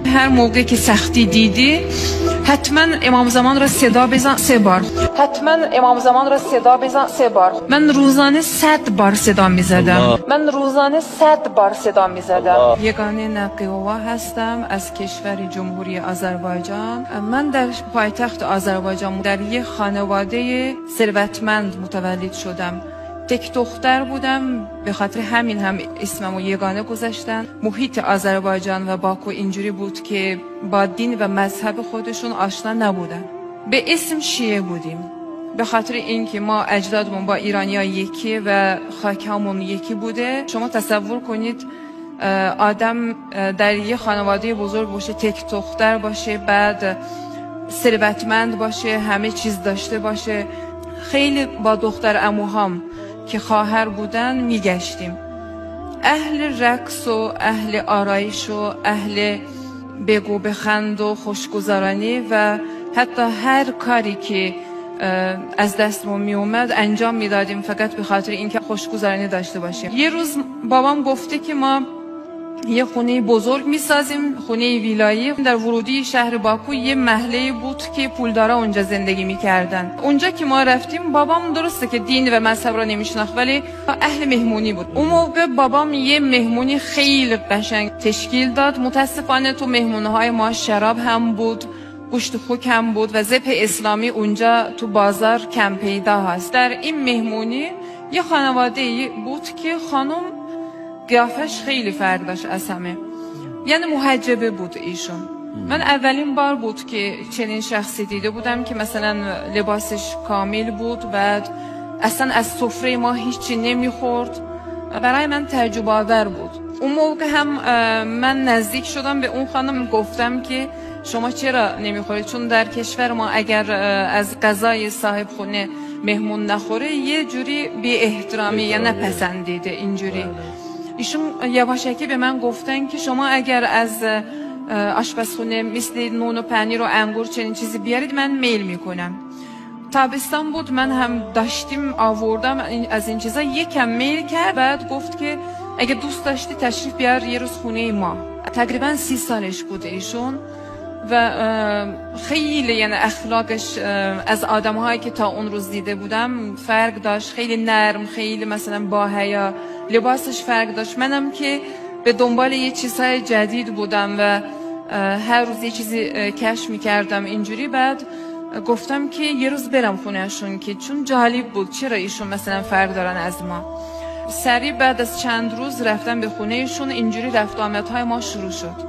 هر موقع که سختی دیدی حتما امام زمان را صدا بزن 3 بار. حتما امام زمان را صدا بزن 3 بار. من روزانه 100 بار صدا میزدم. یگانه نقیوا هستم از کشور جمهوری آذربایجان. من در پایتخت آذربایجان در یک خانواده ثروتمند متولد شدم. تک دختر بودم، به خاطر همین هم اسممو یگانه گذاشتن. محیط آذربایجان و باکو اینجوری بود که با دین و مذهب خودشون آشنا نبودن. به اسم شیعه بودیم، به خاطر اینکه ما اجدادمون با ایرانی‌ها یکی و خاکمون یکی بوده. شما تصور کنید آدم در یه خانواده بزرگ باشه، تک دختر باشه، بعد ثروتمند باشه، همه چیز داشته باشه. خیلی با دختر عموهام که خواهر بودن میگشتیم. اهل رقص و اهل آرایش و اهل بگو بخند و خوشگذرانی و حتی هر کاری که از دستمون می اومد انجام میدادیم فقط به خاطر اینکه خوشگذرانی داشته باشیم. یه روز بابام گفته که ما یه خونه بزرگ میسازیم، خونه ویلایی. در ورودی شهر باکو یه محله بود که پولدارا اونجا زندگی میکردن. اونجا که ما رفتیم، بابام درسته که دین و مذهب را نمیشناخت ولی اهل مهمونی بود. اون موقع بابام یه مهمونی خیلی قشنگ تشکیل داد. متاسفانه تو مهمونهای ما شراب هم بود، گوشت خوک هم بود و ذبح اسلامی اونجا تو بازار کم پیدا هست. در این مهمونی یه خانواده بود که خانم قیافش خیلی فرق داشت از همه، یعنی محجبه بود ایشون. من اولین بار بود که چنین شخصی دیده بودم که مثلا لباسش کامل بود، بعد اصلا از سفره ما هیچی نمیخورد. برای من تعجب آور بود. اون موقع هم من نزدیک شدم به اون خانم، گفتم که شما چرا نمیخورید؟ چون در کشور ما اگر از غذای صاحب خونه مهمون نخوره یه جوری بی احترامی یا نپسندیده اینجوری. ایشون یواشکی به من گفتن که شما اگر از آشپزخونه مثل نون و پنیر و انگور چنین چیزی بیارید من میل میکنم. تابستان بود، من هم داشتیم آوردم از این چیزا. یکم میل کرد، بعد گفت که اگه دوست داشتی تشریف بیار یه روز خونه ما. تقریبا 30 سالش بود ایشون و خیلی یعنی اخلاقش از آدم‌هایی که تا اون روز دیده بودم فرق داشت. خیلی نرم، خیلی مثلا با حیا، لباسش فرق داشت. منم که به دنبال یه چیزهای جدید بودم و هر روز یه چیزی کشف می‌کردم اینجوری. بعد گفتم که یه روز برم خونهشون که چون جالب بود چرا ایشون مثلا فرق دارن از ما. سریع بعد از چند روز رفتم به خونهشون. اینجوری رفت آمدهای ما شروع شد.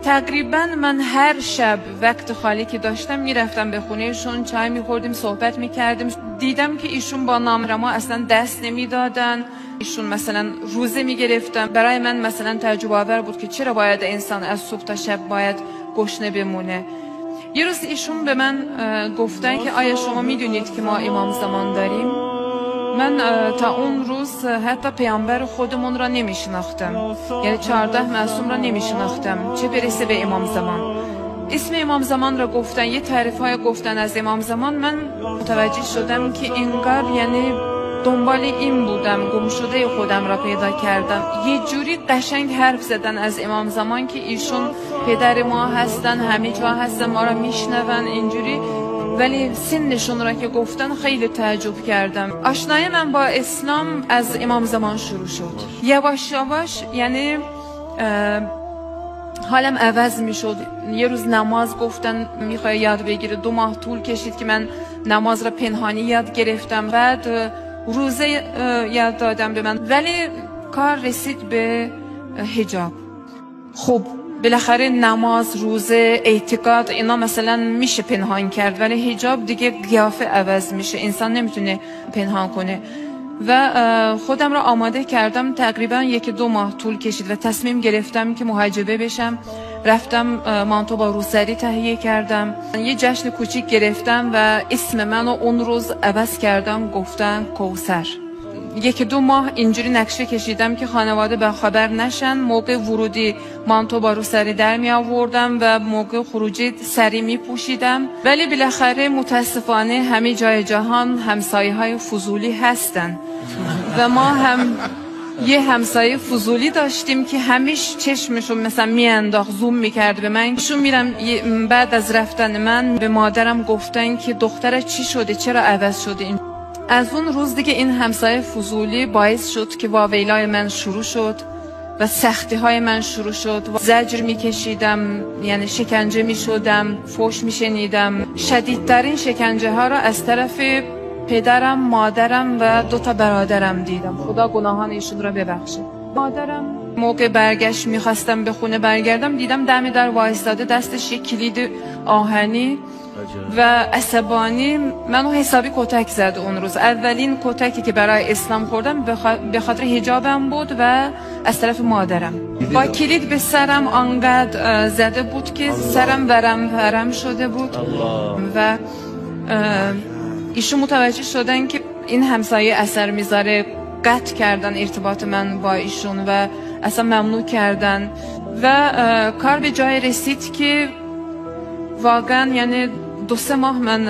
تقریبا من هر شب وقت خالی که داشتم میرفتم به خونهشون، چای میخوردیم، صحبت میکردیم. دیدم که ایشون با نامرما اصلا دست نمیدادن. ایشون مثلا روزه میگرفتن. برای من مثلا تعجب آور بود که چرا باید انسان از صبح تا شب باید گشنه بمونه. یه روز ایشون به من گفتن که آیا شما میدونید که ما امام زمان داریم؟ من تا اون روز حتی پیامبر خودمون را نمیشناختم، یعنی 14 معصوم را نمیشناختم، چه برسه به امام زمان. اسم امام زمان را گفتن، یه تعریف های گفتن از امام زمان. من متوجه شدم که انگار یعنی دنبال این بودم، گم شده خودم را پیدا کردم. یه جوری قشنگ حرف زدن از امام زمان که ایشون پدر ما هستن، همه جا هستن، ما را میشنون اینجوری. ولی سنشون را که گفتن خیلی تعجب کردم. آشنایی من با اسلام از امام زمان شروع شد. یواش یواش یعنی حالم عوض می شد. یه روز نماز گفتن میخوای یاد بگیره. 2 ماه طول کشید که من نماز را پنهانی یاد گرفتم. بعد روزه یاد دادم به من. ولی کار رسید به حجاب. خب بالاخره نماز، روزه، اعتقاد اینا مثلا میشه پنهان کرد، ولی حجاب دیگه قیافه عوض میشه، انسان نمیتونه پنهان کنه. و خودم را آماده کردم. تقریبا 1-2 ماه طول کشید و تصمیم گرفتم که محجبه بشم. رفتم مانتو با روسری تهیه کردم، یه جشن کوچیک گرفتم و اسم منو اون روز عوض کردم، گفتن کوثر. 1-2 ماه اینجوری نقشه کشیدم که خانواده به خبر نشن. موقع ورودی مانتو با روسری در می آوردم و موقع خروجی سری می پوشیدم. ولی بالاخره متاسفانه همه جای جهان همسایه های فضولی هستن و ما هم یه همسایه فضولی داشتیم که همیش چشمشو مثلا میانداخت، زوم میکرد به من. شو میرم بعد از رفتن من به مادرم گفتن که دختره چی شده، چرا عوض شده. از اون روز دیگه این همسایه فضولی باعث شد که واویلای من شروع شد و سختی های من شروع شد. زجر میکشیدم، یعنی شکنجه میشدم، فحش میشنیدم. شدیدترین شکنجه ها را از طرف پدرم، مادرم و 2 تا برادرم دیدم. خدا گناهان ایشون را ببخشه. مادرم موقع برگشت میخواستم به خونه برگردم، دیدم دم در وایستاده، دستش یک کلید آهنی و عصبانی منو حسابی کتک زد. اون روز اولین کتکی که برای اسلام خوردم به خاطر حجابم بود و از طرف مادرم. با کلید به سرم آنقدر زده بود که سرم ورم شده بود و ایشون متوجه شدن که این همسایه اثر میذاره، قطع کردن ارتباط من با ایشون و اصلا ممنوع کردن و کار به جای رسید که واقعا یعنی 2-3 ماه من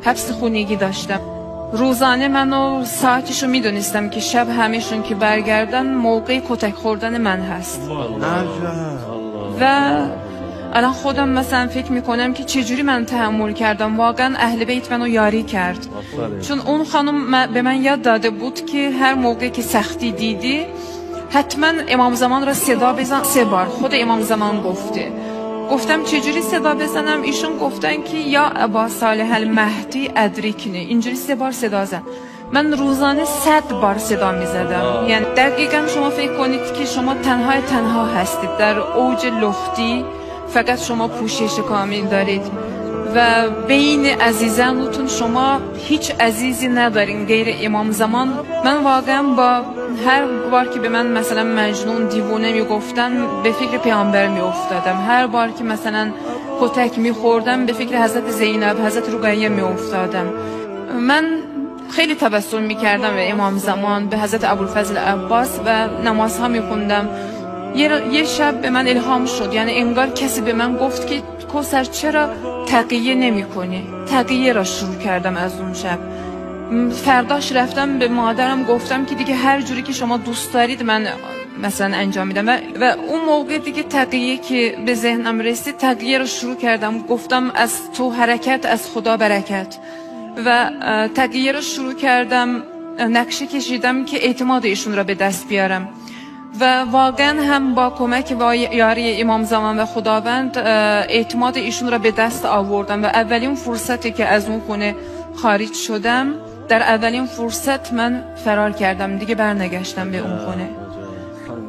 حبس خونگی داشتم. روزانه منو ساعتشو میدونستم که شب همشون که برگردن موقع کتک خوردن من هست و الان خودم مثلا فکر میکنم که چجوری من تحمل کردم. واقعا اهل بیت منو یاری کرد، چون اون خانم به من یاد داده بود که هر موقع که سختی دیدی حتما امام زمان را صدا بزن 3 بار. خود امام زمان گفته. گفتم چجوری صدا بزنم؟ ایشون گفتن که یا ابا صالح المهدی ادریکنی، اینجوری 3 بار صدا زن. من روزانه 100 بار صدا می زدم. یعنی دقیقا شما فکر کنید که شما تنها هستید در اوج لختی، فقط شما پوشش کامل دارید و بین عزیزانتون شما هیچ عزیزی ندارین غیر امام زمان. من واقعا با هر بار که به من مثلا مجنون، دیوونه میگفتن به فکر پیامبر میافتادم. هر بار که مثلا کتک میخوردم به فکر حضرت زینب، حضرت رقیه میافتادم. من خیلی تبسم میکردم به امام زمان، به حضرت ابوالفضل عباس و نمازها میخوندم. یه شب به من الهام شد، یعنی انگار کسی به من گفت که کوثر چرا تقیه نمی کنی؟ تقیه را شروع کردم از اون شب. فرداش رفتم به مادرم گفتم که دیگه هر جوری که شما دوست دارید من مثلا انجام میدم و اون موقع دیگه تقیه که به ذهنم رسید تقیه را شروع کردم. گفتم از تو حرکت، از خدا برکت و تقیه را شروع کردم. نقشه کشیدم که اعتماد ایشون را به دست بیارم و واقعا هم با کمک و یاری امام زمان و خداوند اعتماد ایشون را به دست آوردم و اولین فرصتی که از اون خونه خارج شدم، در اولین فرصت من فرار کردم، دیگه برنگشتم به اون خونه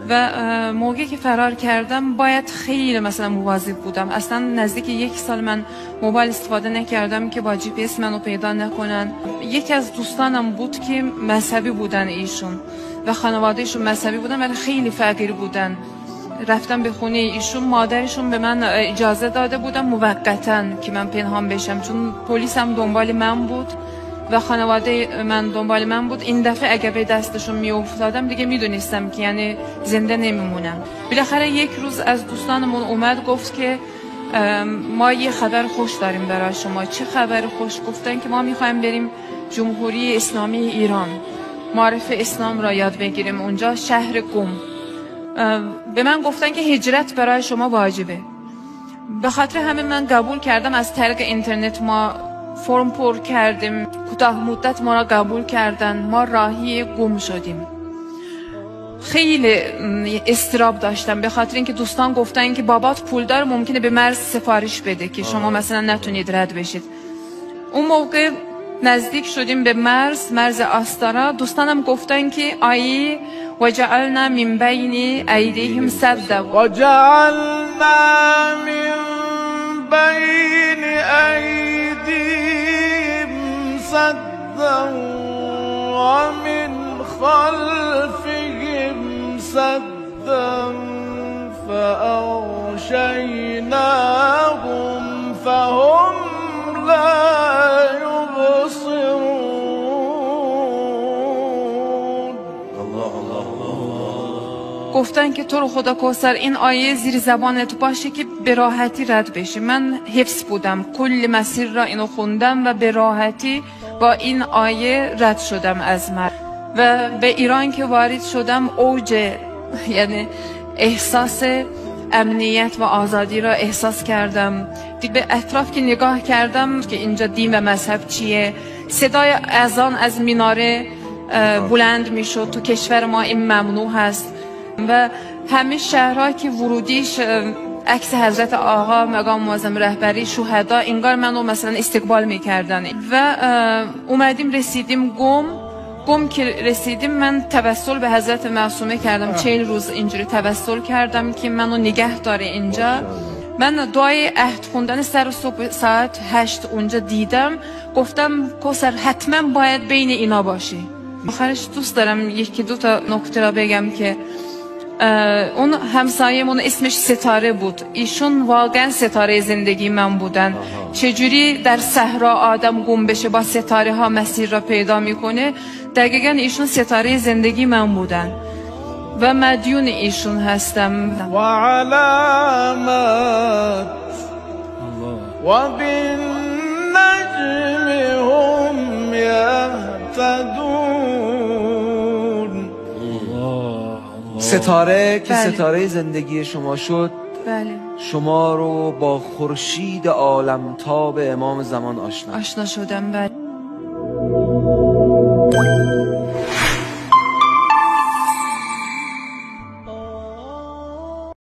و موقعی که فرار کردم باید خیلی مثلا مواظب بودم. اصلا نزدیک 1 سال من موبایل استفاده نکردم که با جی پی اس منو پیدا نکنن. یکی از دوستانم بود که مذهبی بودن ایشون و خانوادهشون مذهبی بودن ولی خیلی فقیر بودن. رفتم به خونه ایشون، مادرشون به من اجازه داده بودن موقتا که من پنهان بشم، چون پلیس هم دنبال من بود و خانواده من دنبال من بود. این دفعه اگه به دستشون می افتادم دیگه میدونستم که یعنی زنده نمیمونم. بالاخره یک روز از دوستانمون اومد گفت که ما یه خبر خوش داریم برای شما. چه خبر خوش؟ گفتن که ما میخوایم بریم جمهوری اسلامی ایران، معارف اسلام را یاد بگیریم اونجا، شهر قم. به من گفتن که هجرت برای شما واجبه. به خاطر همین من قبول کردم. از طریق اینترنت ما فرم پر کردیم، کوتاه مدت ما را قبول کردن، ما راهی قم شدیم. خیلی استراب داشتم به خاطر اینکه دوستان گفتن که بابات پولدار، ممکنه به مرز سفارش بده که شما مثلا نتونید رد بشید. اون موقع نزدیک شدیم به مرز آستارا. دوستانم گفتن که آیه و جعلنا من بین ایدیهم سدا و جعلنا من بین ایدیهم سدا و من خلفهم سدا فأغشیناهم فهم لا گفتن که تو رو خدا کوثر این آیه زیر زبانت باشه که به راحتی رد بشی. من حفظ بودم، کل مسیر را اینو خوندم و به راحتی با این آیه رد شدم از مرز و به ایران که وارد شدم اوج یعنی احساس امنیت و آزادی را احساس کردم. به اطراف که نگاه کردم که اینجا دین و مذهب چیه، صدای اذان از میناره بلند میشد. تو کشور ما این ممنوع هست و همه شهرها که ورودیش عکس حضرت آقا مقام معظم رهبری شهدا انگار منو مثلا استقبال میکردن و اومدیم رسیدیم گم که رسیدیم من توسل به حضرت معصومه کردم. 40 روز اینجوری توسل کردم که منو نگه داره اینجا. من دعای عهد خوندن سر صبح ساعت 8 اونجا دیدم، گفتم کوثر حتما باید بین اینا باشی. آخرش دوست دارم یکی دو تا نکته را بگم که اون همسایه‌مون اسمش ستاره بود. ایشون واقعا ستاره زندگی من بودن. چجوری در صحرا آدم گم بشه با ستاره ها مسیر را پیدا میکنه، دقیقا ایشون ستاره زندگی من بودن و مدیون ایشون هستم. و علامات و بالنجم هم یهتدون. ستاره که ستاره زندگی شما شد، بله. شما رو با خورشید عالمتاب امام زمان آشنا شدم. بله.